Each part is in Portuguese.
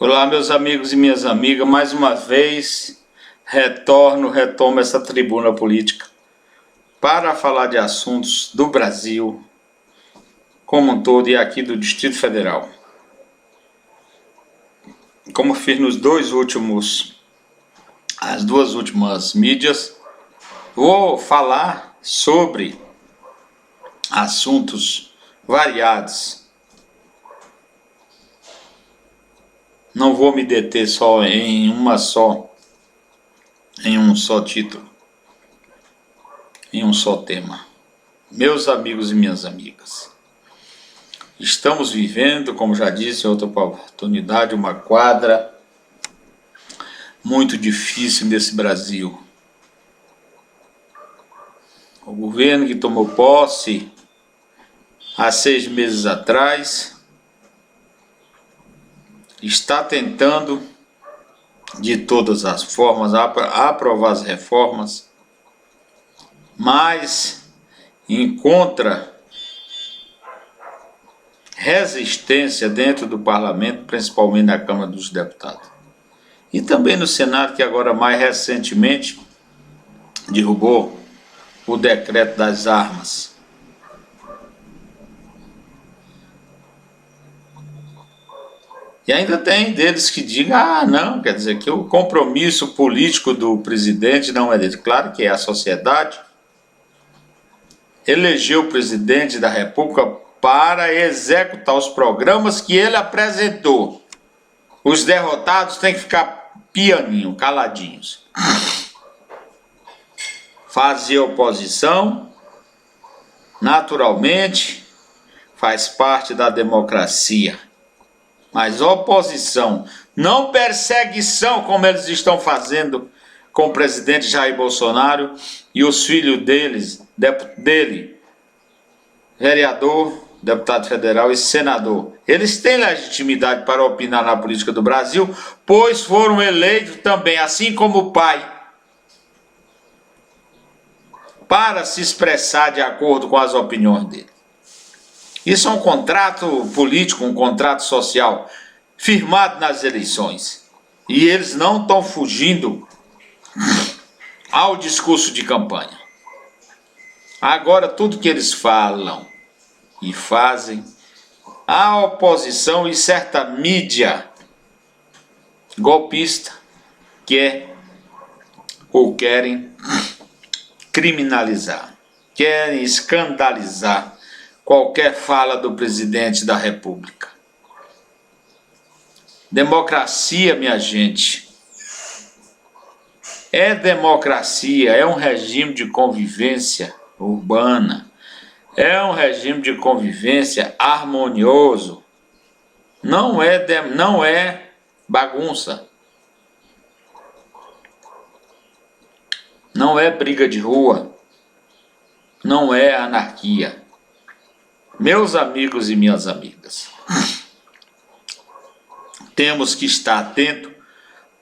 Olá, meus amigos e minhas amigas, mais uma vez retomo essa tribuna política para falar de assuntos do Brasil como um todo e aqui do Distrito Federal. Como fiz as duas últimas mídias, vou falar sobre assuntos variados. Não vou me deter só em um só título, em um só tema. Meus amigos e minhas amigas, estamos vivendo, como já disse em outra oportunidade, uma quadra muito difícil nesse Brasil. O governo que tomou posse há 6 meses atrás está tentando de todas as formas aprovar as reformas, mas encontra resistência dentro do parlamento, principalmente na Câmara dos Deputados. E também no Senado, que agora mais recentemente derrubou o decreto das armas. E ainda tem deles que digam, não, quer dizer que o compromisso político do presidente não é dele. Claro que é a sociedade. Elegeu o presidente da República para executar os programas que ele apresentou. Os derrotados têm que ficar pianinho, caladinhos. Fazer oposição, naturalmente, faz parte da democracia. Mas oposição, não perseguição como eles estão fazendo com o presidente Jair Bolsonaro e os filhos dele, vereador, deputado federal e senador. Eles têm legitimidade para opinar na política do Brasil, pois foram eleitos também, assim como o pai, para se expressar de acordo com as opiniões dele. Isso é um contrato político, um contrato social firmado nas eleições. E eles não estão fugindo ao discurso de campanha. Agora, tudo que eles falam e fazem, a oposição e certa mídia golpista quer ou querem criminalizar, querem escandalizar qualquer fala do presidente da República. Democracia, minha gente, é democracia, é um regime de convivência urbana, é um regime de convivência harmonioso, não é bagunça, não é briga de rua, não é anarquia. Meus amigos e minhas amigas, temos que estar atentos,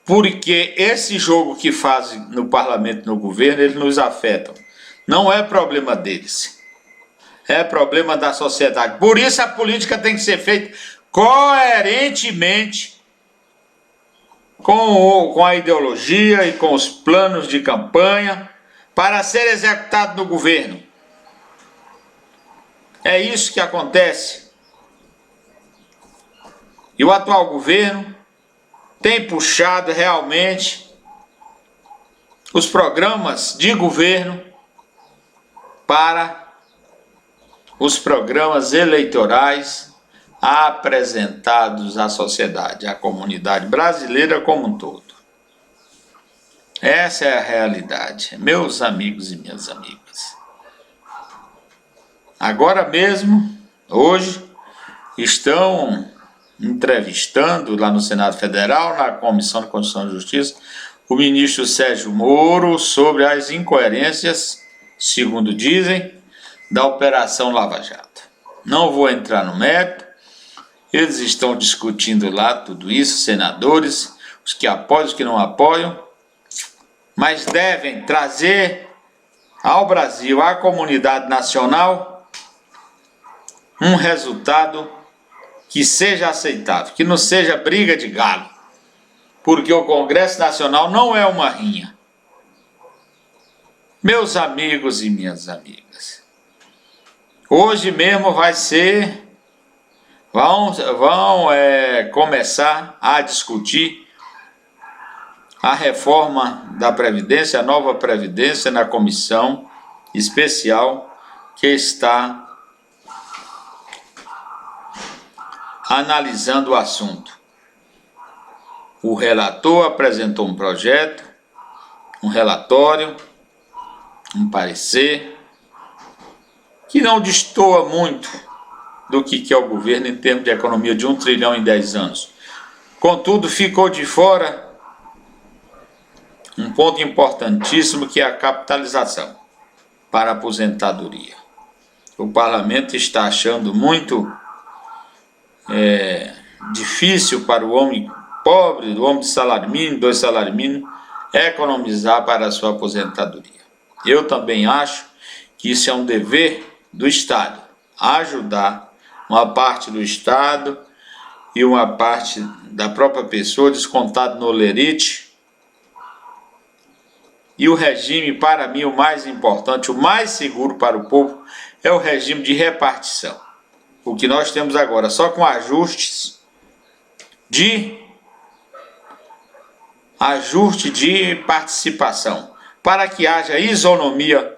porque esse jogo que fazem no parlamento, no governo, eles nos afetam. Não é problema deles, é problema da sociedade. Por isso a política tem que ser feita coerentemente com a ideologia e com os planos de campanha para ser executado no governo. É isso que acontece. E o atual governo tem puxado realmente os programas de governo para os programas eleitorais apresentados à sociedade, à comunidade brasileira como um todo. Essa é a realidade, meus amigos e minhas amigas. Agora mesmo, hoje, estão entrevistando lá no Senado Federal, na Comissão de Constituição e Justiça, o ministro Sérgio Moro sobre as incoerências, segundo dizem, da Operação Lava Jato. Não vou entrar no mérito, eles estão discutindo lá tudo isso, senadores, os que apoiam, os que não apoiam, mas devem trazer ao Brasil, à comunidade nacional, um resultado que seja aceitável, que não seja briga de galo, porque o Congresso Nacional não é uma rinha. Meus amigos e minhas amigas, hoje mesmo vão começar a discutir a reforma da Previdência, a nova Previdência, na comissão especial que está analisando o assunto. O relator apresentou um projeto, um relatório, um parecer, que não destoa muito do que é o governo em termos de economia de 1 trilhão em 10 anos. Contudo, ficou de fora um ponto importantíssimo, que é a capitalização para a aposentadoria. O parlamento está achando muito difícil para o homem pobre, o homem de salário mínimo, 2 salários mínimos, economizar para a sua aposentadoria. Eu também acho que isso é um dever do Estado, ajudar uma parte do Estado e uma parte da própria pessoa, descontado no olerite. E o regime, para mim, o mais importante, o mais seguro para o povo, é o regime de repartição. O que nós temos agora, só com ajustes de participação, para que haja isonomia,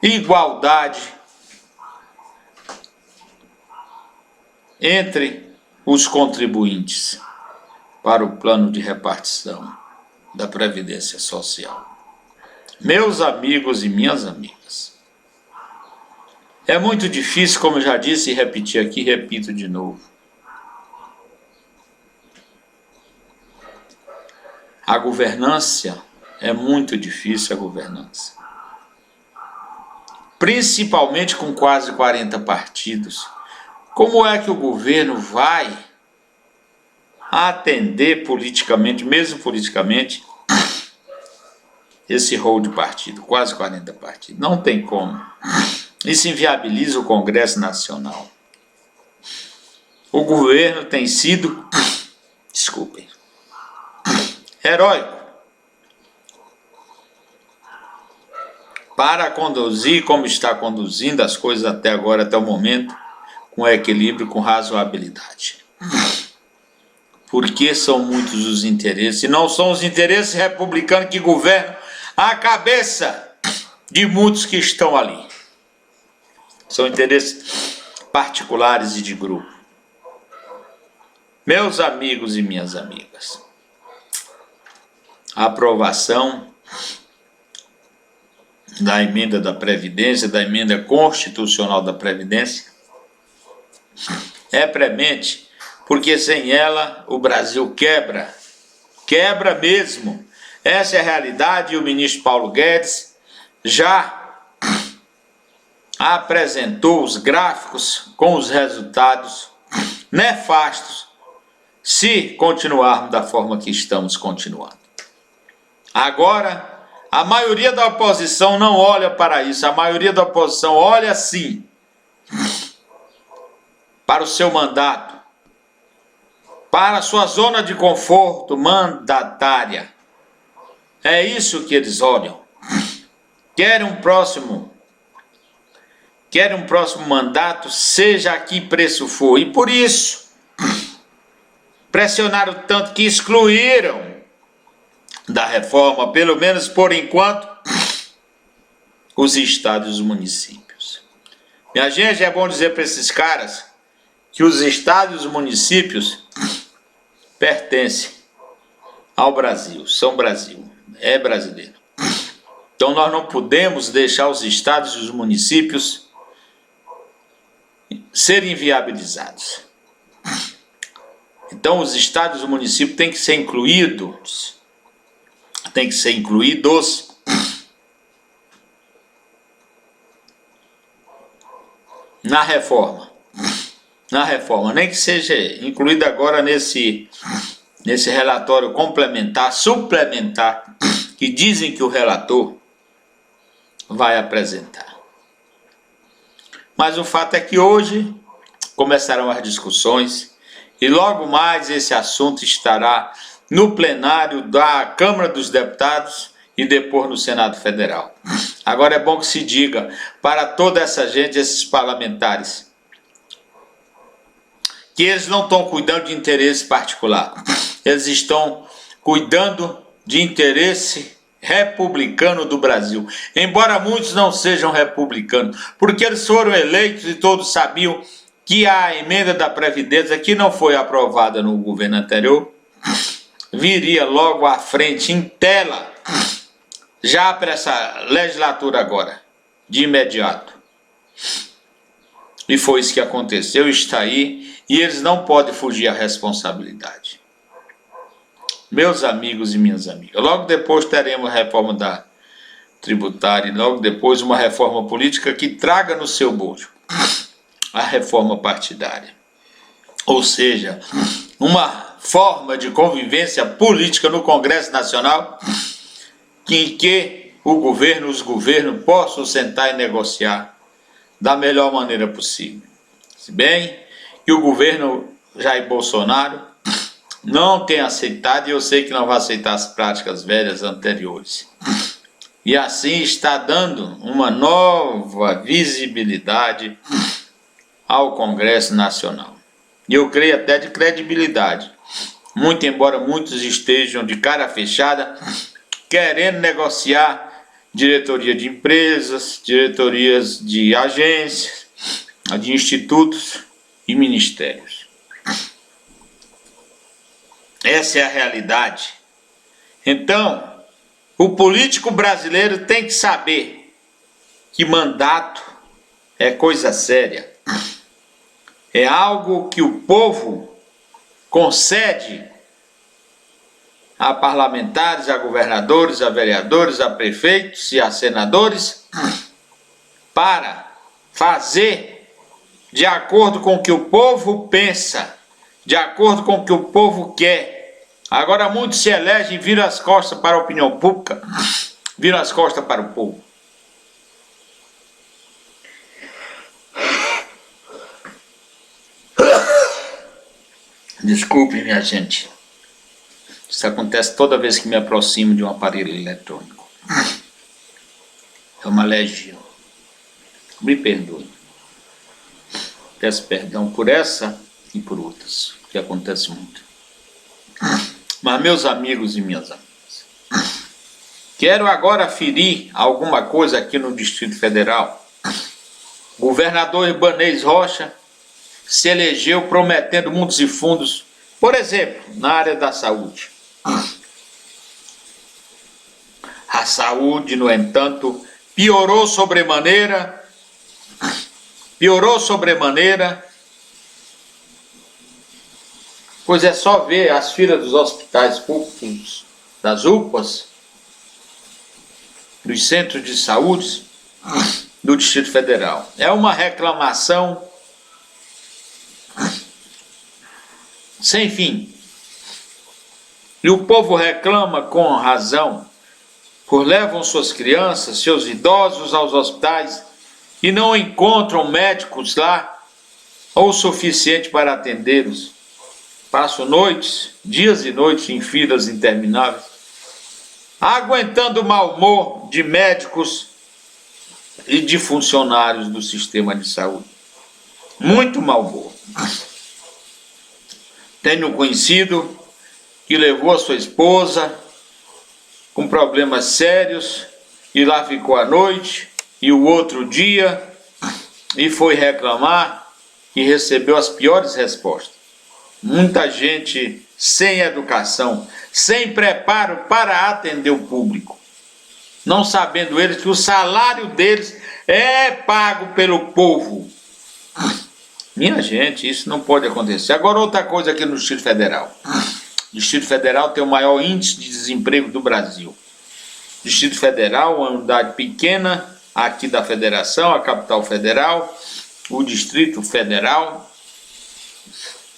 igualdade entre os contribuintes para o plano de repartição da Previdência Social. Meus amigos e minhas amigas, é muito difícil, como eu já disse e repeti aqui, repito de novo. A governança é muito difícil, a governança. Principalmente com quase 40 partidos. Como é que o governo vai atender politicamente, mesmo politicamente, esse rol de partido, quase 40 partidos? Não tem como. Isso inviabiliza o Congresso Nacional. O governo tem sido, heróico para conduzir, como está conduzindo as coisas até agora, até o momento, com equilíbrio, com razoabilidade. Porque são muitos os interesses, e não são os interesses republicanos que governam a cabeça de muitos que estão ali. São interesses particulares e de grupo. Meus amigos e minhas amigas, a aprovação da emenda da Previdência, da emenda constitucional da Previdência, é premente, porque sem ela o Brasil quebra mesmo. Essa é a realidade, e o ministro Paulo Guedes já apresentou os gráficos com os resultados nefastos se continuarmos da forma que estamos continuando. Agora, a maioria da oposição não olha para isso, a maioria da oposição olha sim para o seu mandato, para a sua zona de conforto mandatária. É isso que eles olham. Querem um próximo mandato, seja a que preço for. E por isso, pressionaram tanto que excluíram da reforma, pelo menos por enquanto, os estados e os municípios. Minha gente, é bom dizer para esses caras que os estados e os municípios pertencem ao Brasil, são Brasil, é brasileiro. Então nós não podemos deixar os estados e os municípios serem inviabilizados. Então os estados e os municípios têm que ser incluídos, na reforma, nem que seja incluído agora nesse relatório complementar, suplementar, que dizem que o relator vai apresentar. Mas o fato é que hoje começarão as discussões e logo mais esse assunto estará no plenário da Câmara dos Deputados e depois no Senado Federal. Agora é bom que se diga para toda essa gente, esses parlamentares, que eles não estão cuidando de interesse particular, eles estão cuidando de interesse republicano do Brasil, embora muitos não sejam republicanos, porque eles foram eleitos e todos sabiam que a emenda da Previdência, que não foi aprovada no governo anterior, viria logo à frente, em tela, já para essa legislatura agora, de imediato. E foi isso que aconteceu, está aí, e eles não podem fugir à responsabilidade. Meus amigos e minhas amigas, logo depois teremos a reforma da tributária, e logo depois uma reforma política que traga no seu bolso a reforma partidária. Ou seja, uma forma de convivência política no Congresso Nacional em que os governos possam sentar e negociar da melhor maneira possível. Se bem que o governo Jair Bolsonaro não tem aceitado, e eu sei que não vai aceitar as práticas velhas anteriores. E assim está dando uma nova visibilidade ao Congresso Nacional. E eu creio até de credibilidade. Muito embora muitos estejam de cara fechada, querendo negociar diretoria de empresas, diretorias de agências, de institutos e ministérios. Essa é a realidade. Então, o político brasileiro tem que saber que mandato é coisa séria. É algo que o povo concede a parlamentares, a governadores, a vereadores, a prefeitos e a senadores para fazer de acordo com o que o povo pensa, de acordo com o que o povo quer. Agora muitos se elegem e viram as costas para a opinião pública, viram as costas para o povo. Desculpe, minha gente. Isso acontece toda vez que me aproximo de um aparelho eletrônico. É uma alergia. Me perdoe. Peço perdão por essa e por outras, que acontece muito. Mas, meus amigos e minhas amigas, quero agora ferir alguma coisa aqui no Distrito Federal. O governador Ibanez Rocha se elegeu prometendo mundos e fundos, por exemplo, na área da saúde. A saúde, no entanto, piorou sobremaneira, pois é só ver as filas dos hospitais públicos, das UPAs, dos centros de saúde do Distrito Federal. É uma reclamação sem fim. E o povo reclama com razão, pois levam suas crianças, seus idosos aos hospitais e não encontram médicos lá ou o suficiente para atendê-los. Passam noites, dias e noites em filas intermináveis, aguentando o mau humor de médicos e de funcionários do sistema de saúde. Muito mau humor. Tenho um conhecido que levou a sua esposa com problemas sérios e lá ficou à noite e o outro dia e foi reclamar e recebeu as piores respostas. Muita gente sem educação, sem preparo para atender o público, não sabendo eles que o salário deles é pago pelo povo. Minha gente, isso não pode acontecer. Agora outra coisa aqui no Distrito Federal. O Distrito Federal tem o maior índice de desemprego do Brasil. O Distrito Federal, uma unidade pequena aqui da Federação, a capital federal, o Distrito Federal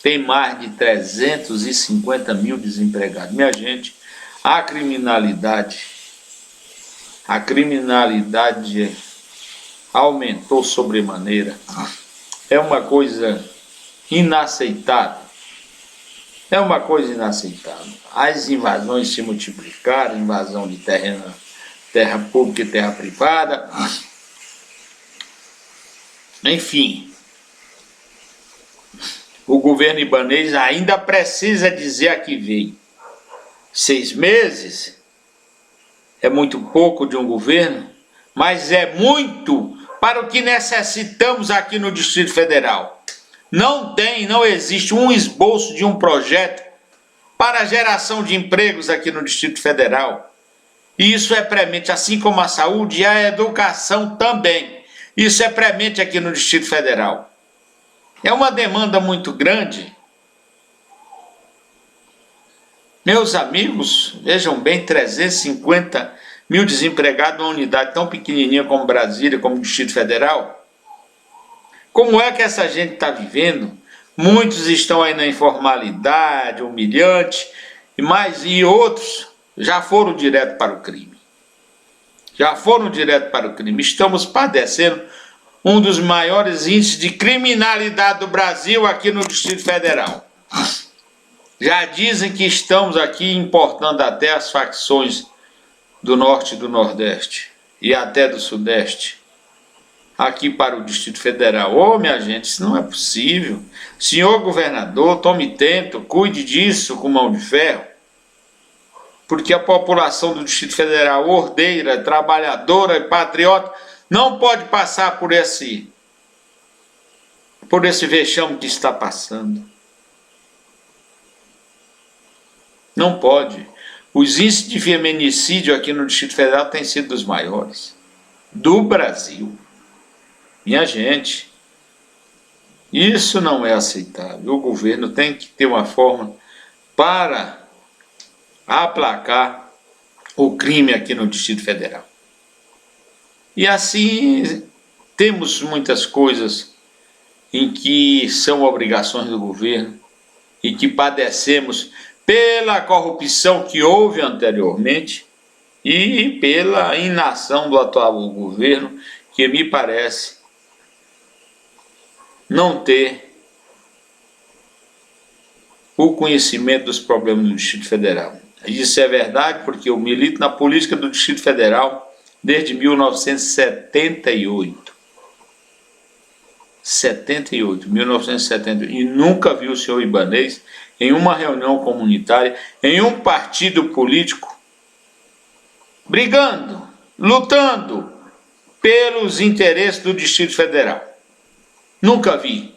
tem mais de 350 mil desempregados. Minha gente, a criminalidade aumentou sobremaneira. É uma coisa inaceitável. É uma coisa inaceitável. As invasões se multiplicaram, invasão de terra pública e terra privada. Enfim, o governo ibanês ainda precisa dizer a que veio. 6 meses é muito pouco de um governo, mas é muito para o que necessitamos aqui no Distrito Federal. Não existe um esboço de um projeto para a geração de empregos aqui no Distrito Federal. E isso é premente, assim como a saúde e a educação também. Isso é premente aqui no Distrito Federal. É uma demanda muito grande. Meus amigos, vejam bem, 350 mil desempregados numa unidade tão pequenininha como Brasília, como o Distrito Federal. Como é que essa gente está vivendo? Muitos estão aí na informalidade, humilhante, e outros já foram direto para o crime. Estamos padecendo um dos maiores índices de criminalidade do Brasil aqui no Distrito Federal. Já dizem que estamos aqui importando até as facções do Norte e do Nordeste e até do Sudeste aqui para o Distrito Federal. Ô, minha gente, isso não é possível. Senhor governador, tome tento, cuide disso com mão de ferro, porque a população do Distrito Federal, ordeira, trabalhadora e patriota, não pode passar por esse vexame que está passando. Não pode. Os índices de feminicídio aqui no Distrito Federal têm sido dos maiores do Brasil. Minha gente, isso não é aceitável. O governo tem que ter uma forma para aplacar o crime aqui no Distrito Federal. E assim, temos muitas coisas em que são obrigações do governo e que padecemos pela corrupção que houve anteriormente e pela inação do atual governo, que me parece não ter o conhecimento dos problemas do Distrito Federal. Isso é verdade porque eu milito na política do Distrito Federal desde 1978. 1978. E nunca vi o senhor Ibanez em uma reunião comunitária, em um partido político, brigando, lutando pelos interesses do Distrito Federal. Nunca vi.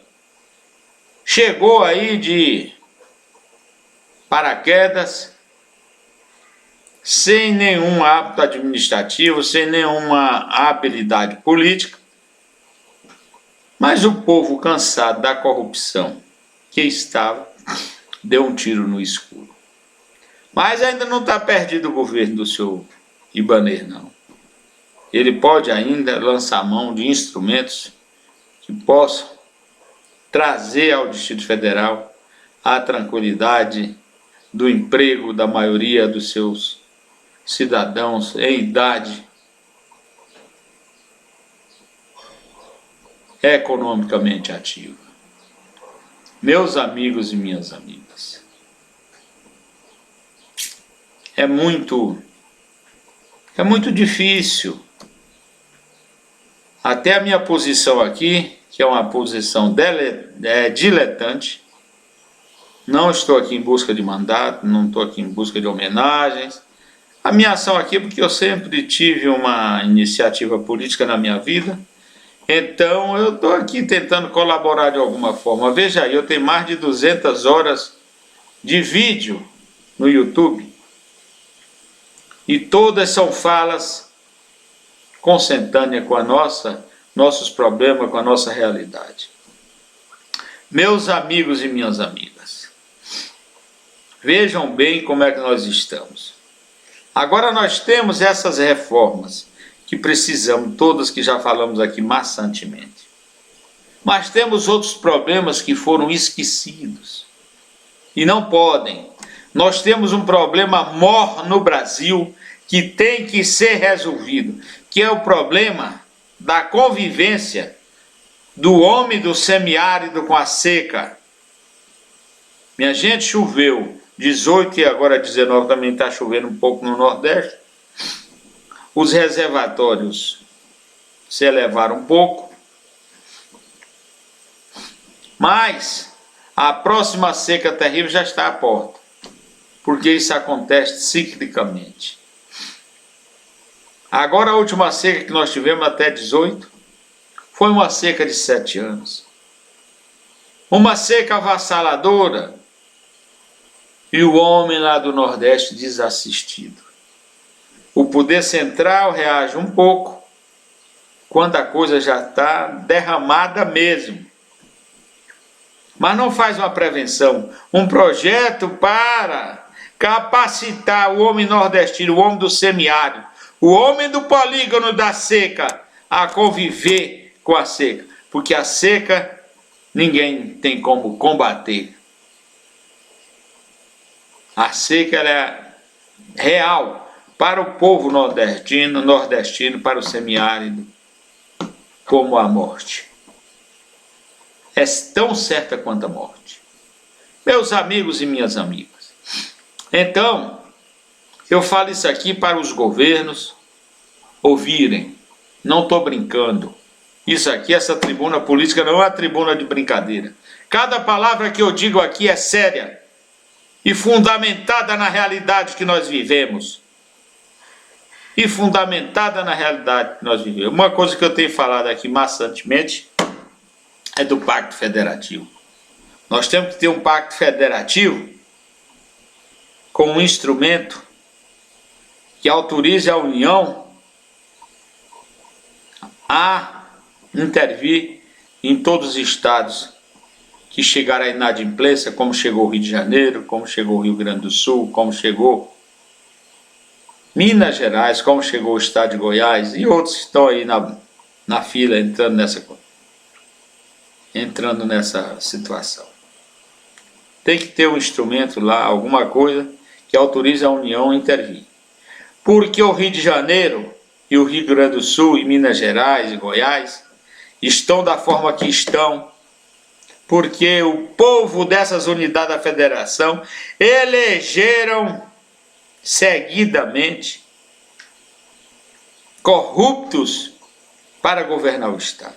Chegou aí de paraquedas, sem nenhum hábito administrativo, sem nenhuma habilidade política, mas o povo cansado da corrupção que estava, deu um tiro no escuro. Mas ainda não está perdido o governo do senhor Ibanez, não. Ele pode ainda lançar mão de instrumentos que possam trazer ao Distrito Federal a tranquilidade do emprego da maioria dos seus cidadãos em idade economicamente ativa. Meus amigos e minhas amigas, é muito difícil. Até a minha posição aqui, que é uma posição diletante, não estou aqui em busca de mandato, não estou aqui em busca de homenagens. A minha ação aqui é porque eu sempre tive uma iniciativa política na minha vida, então eu estou aqui tentando colaborar de alguma forma. Veja aí, eu tenho mais de 200 horas de vídeo no YouTube e todas são falas consentâneas com nossos problemas, com a nossa realidade. Meus amigos e minhas amigas, vejam bem como é que nós estamos. Agora nós temos essas reformas que precisamos, todas que já falamos aqui maçantemente. Mas temos outros problemas que foram esquecidos e não podem. Nós temos um problema maior no Brasil que tem que ser resolvido, que é o problema da convivência do homem do semiárido com a seca, Minha gente, choveu 18 e agora 19 também está chovendo um pouco no Nordeste. Os reservatórios se elevaram um pouco. Mas a próxima seca terrível já está à porta. Porque isso acontece ciclicamente. Agora a última seca que nós tivemos até 18 foi uma seca de 7 anos. Uma seca avassaladora. E o homem lá do Nordeste desassistido. O poder central reage um pouco quando a coisa já está derramada mesmo. Mas não faz uma prevenção, um projeto para capacitar o homem nordestino, o homem do semiárido, o homem do polígono da seca a conviver com a seca. Porque a seca ninguém tem como combater. A seca ela é real para o povo nordestino, para o semiárido, como a morte. É tão certa quanto a morte. Meus amigos e minhas amigas. Então, eu falo isso aqui para os governos ouvirem. Não estou brincando. Isso aqui, essa tribuna política não é uma tribuna de brincadeira. Cada palavra que eu digo aqui é séria e fundamentada na realidade que nós vivemos. Uma coisa que eu tenho falado aqui maçantemente é do Pacto Federativo. Nós temos que ter um Pacto Federativo com um instrumento que autorize a União a intervir em todos os estados que chegaram à inadimplência, como chegou o Rio de Janeiro, como chegou o Rio Grande do Sul, como chegou Minas Gerais, como chegou o estado de Goiás e outros que estão aí na fila entrando nessa situação. Tem que ter um instrumento lá, alguma coisa que autorize a União a intervir. Porque o Rio de Janeiro e o Rio Grande do Sul e Minas Gerais e Goiás estão da forma que estão porque o povo dessas unidades da federação elegeram seguidamente corruptos para governar o estado.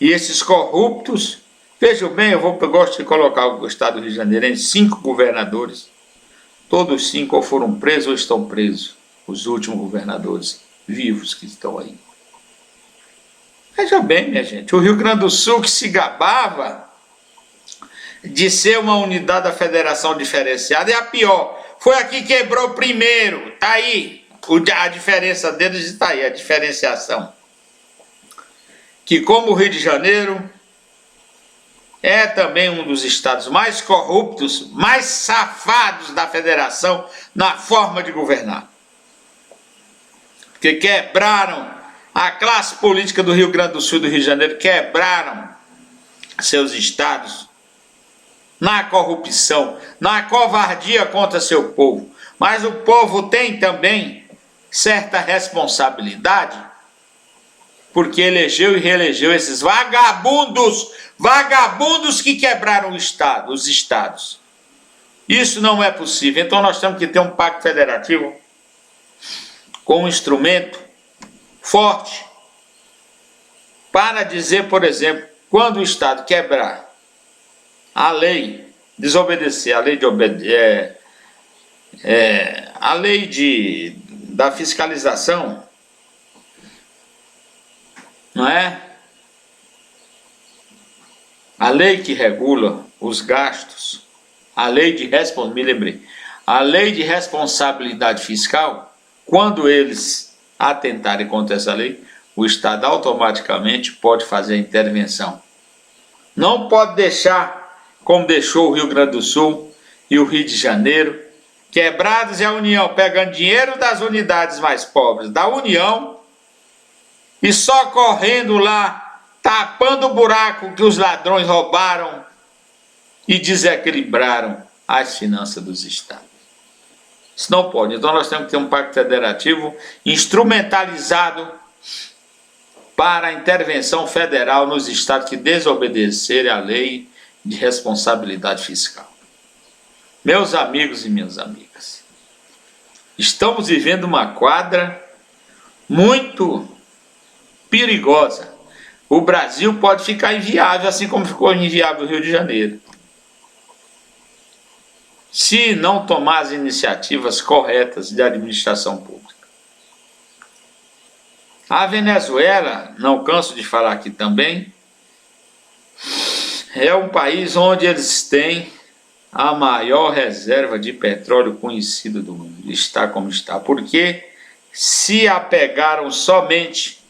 E esses corruptos, vejam bem, eu gosto de colocar o estado do Rio de Janeiro em 5 governadores. Todos 5 ou foram presos ou estão presos, os últimos governadores vivos que estão aí. Veja bem, minha gente, o Rio Grande do Sul, que se gabava de ser uma unidade da federação diferenciada, é a pior. Foi a que quebrou primeiro, está aí. A diferença deles está aí, a diferenciação. Que como o Rio de Janeiro é também um dos estados mais corruptos, mais safados da federação na forma de governar. Porque quebraram a classe política do Rio Grande do Sul e do Rio de Janeiro, quebraram seus estados na corrupção, na covardia contra seu povo. Mas o povo tem também certa responsabilidade, porque elegeu e reelegeu esses vagabundos que quebraram os estados. Isso não é possível. Então nós temos que ter um pacto federativo com um instrumento forte para dizer, por exemplo, quando o estado quebrar a lei, desobedecer a lei da fiscalização, não é? A lei que regula os gastos, a lei de responsabilidade fiscal, quando eles atentarem contra essa lei, o Estado automaticamente pode fazer a intervenção. Não pode deixar, como deixou o Rio Grande do Sul e o Rio de Janeiro, quebrados e a União pegando dinheiro das unidades mais pobres da União e só correndo lá, tapando o buraco que os ladrões roubaram e desequilibraram as finanças dos estados. Isso não pode. Então nós temos que ter um pacto federativo instrumentalizado para a intervenção federal nos estados que desobedecerem à lei de responsabilidade fiscal. Meus amigos e minhas amigas, estamos vivendo uma quadra muito perigosa. O Brasil pode ficar inviável, assim como ficou inviável o Rio de Janeiro, se não tomar as iniciativas corretas de administração pública. A Venezuela, não canso de falar aqui também, é um país onde eles têm a maior reserva de petróleo conhecida do mundo. Está como está, porque se apegaram somente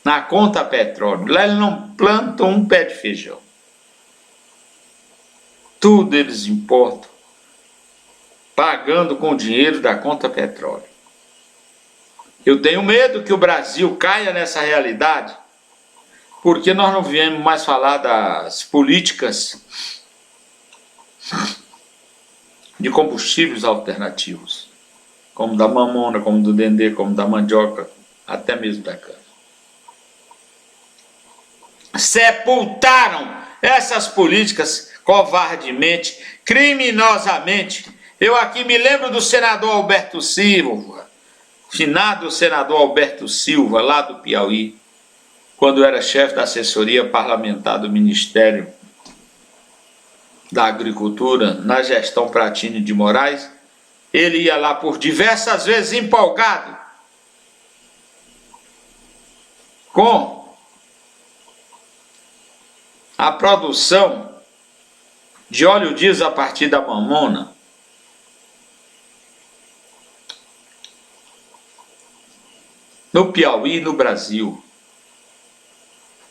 na conta petróleo. Lá eles não plantam um pé de feijão. Tudo eles importam, pagando com o dinheiro da conta petróleo. Eu tenho medo que o Brasil caia nessa realidade, porque nós não viemos mais falar das políticas de combustíveis alternativos, como da mamona, como do dendê, como da mandioca, até mesmo da cana. Sepultaram essas políticas covardemente, criminosamente. Eu aqui me lembro do senador Alberto Silva, finado senador Alberto Silva, lá do Piauí, quando era chefe da assessoria parlamentar do Ministério da Agricultura, na gestão Pratini de Moraes. Ele ia lá por diversas vezes empolgado com a produção de óleo diesel a partir da mamona. No Piauí e no Brasil.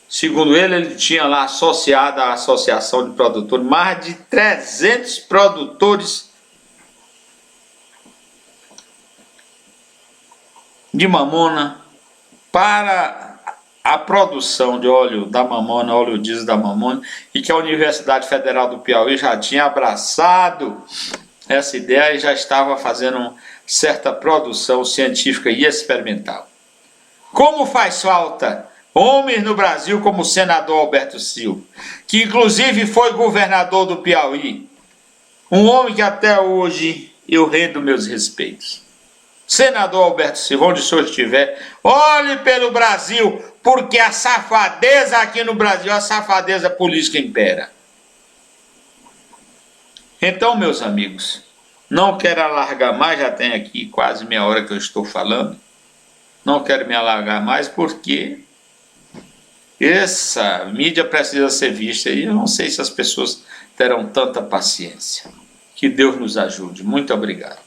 Segundo ele tinha lá associado à Associação de Produtores mais de 300 produtores de mamona para a produção de óleo da mamona, óleo diesel da mamona, e que a Universidade Federal do Piauí já tinha abraçado essa ideia e já estava fazendo certa produção científica e experimental. Como faz falta homens no Brasil como o senador Alberto Silva, que inclusive foi governador do Piauí, um homem que até hoje eu rendo meus respeitos. Senador Alberto Silva, onde o senhor estiver, olhe pelo Brasil, porque a safadeza aqui no Brasil, a safadeza política impera. Então, meus amigos, não quero alargar mais, já tem aqui quase meia hora que eu estou falando, não quero me alargar mais porque essa mídia precisa ser vista e eu não sei se as pessoas terão tanta paciência. Que Deus nos ajude. Muito obrigado.